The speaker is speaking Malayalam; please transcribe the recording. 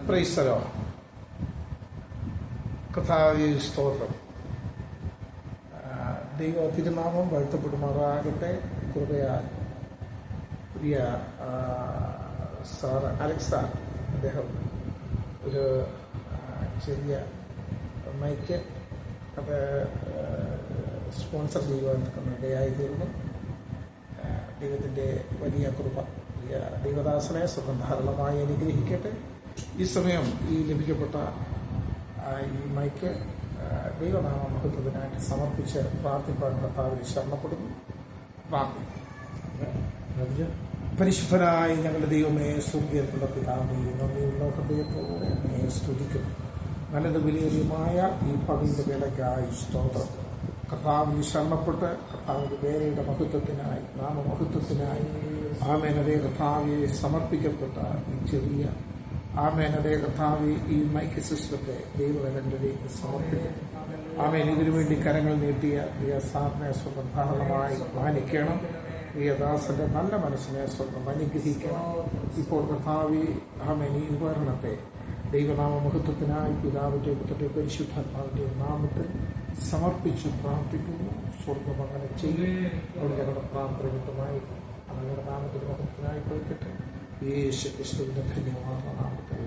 ക്രൈസ്തലോ കർത്താവേ സ്തോത്രം. ദൈവ തിരുനാമം വാഴ്ത്തപ്പെടുമാറാകട്ടെ. കൃപയാൽ പ്രിയ സാർ അലക്സ അദ്ദേഹം ഒരു ചെറിയ മൈക്ക് അത് സ്പോൺസർ ചെയ്യുവാൻ ഇടയായി തീർന്നു. ദൈവത്തിൻ്റെ വലിയ കൃപ പ്രിയ ദൈവദാസനെ സ്വന്തം ധാരാളമായി അനുഗ്രഹിക്കട്ടെ. ഈ സമയം ഈ ലഭിക്കപ്പെട്ട ഈ മൈക്ക് ദൈവനാമ മഹത്വത്തിനായിട്ട് സമർപ്പിച്ച് പ്രാർത്ഥിപ്പാൻ കർത്താവിൽ ശരണപ്പെടുന്നു. പരിശുദ്ധനായ ഞങ്ങളുടെ ദൈവമേ, സ്വർഗ്ഗത്തിലുള്ള പിതാവേ, നന്ദിയുള്ള ഹൃദയത്തോടെ അങ്ങയെ സ്തുതിക്കുന്നു. നല്ലത് വിലയേറിയമായ ഈ പകലിന്റെ വേളയ്ക്കായി സ്തോത്രം. കർത്താവിന് ശരണപ്പെട്ട് കർത്താവിന്റെ വേലയുടെ മഹത്വത്തിനായി നാമമഹത്വത്തിനായി ആമേനതേ കർത്താവെ സമർപ്പിക്കപ്പെട്ട ഈ ചെറിയ ആമേനതേ കർത്താവെ ഈ മൈക്ക് സിസ്റ്റത്തെ ദൈവവേദനയിലേക്ക് സമർപ്പിക്കും. ആമേൻ. ഇതിനു വേണ്ടി കരങ്ങൾ നീട്ടിയ പ്രിയ സാറിനെ സ്വന്തം ധാരണമായി മാനിക്കണം. പ്രിയദാസന്റെ നല്ല മനസ്സിനെ സ്വന്തം അനുഗ്രഹിക്കണം. ഇപ്പോൾ കർത്താവെ ആമേൻ ഈ ഉപകരണത്തെ ദൈവനാമ മഹത്വത്തിനായി പിതാവിന്റെ പുത്രന്റെ പരിശുദ്ധാത്മാവിന്റെ നാമത്തിൽ സമർപ്പിച്ച് പ്രാർത്ഥിക്കുന്നു. സ്വർഗം അങ്ങനെ ചെയ്യും. അവിടെ ഞങ്ങളുടെ പ്രാർത്ഥനയുമായി അങ്ങയുടെ നാമത്തിന്റെ മഹത്വത്തിനായി പോയിക്കട്ടെ. യേശു ക്രിസ്തുവിന്റെ ധന്യമായ നാമത്തിൽ.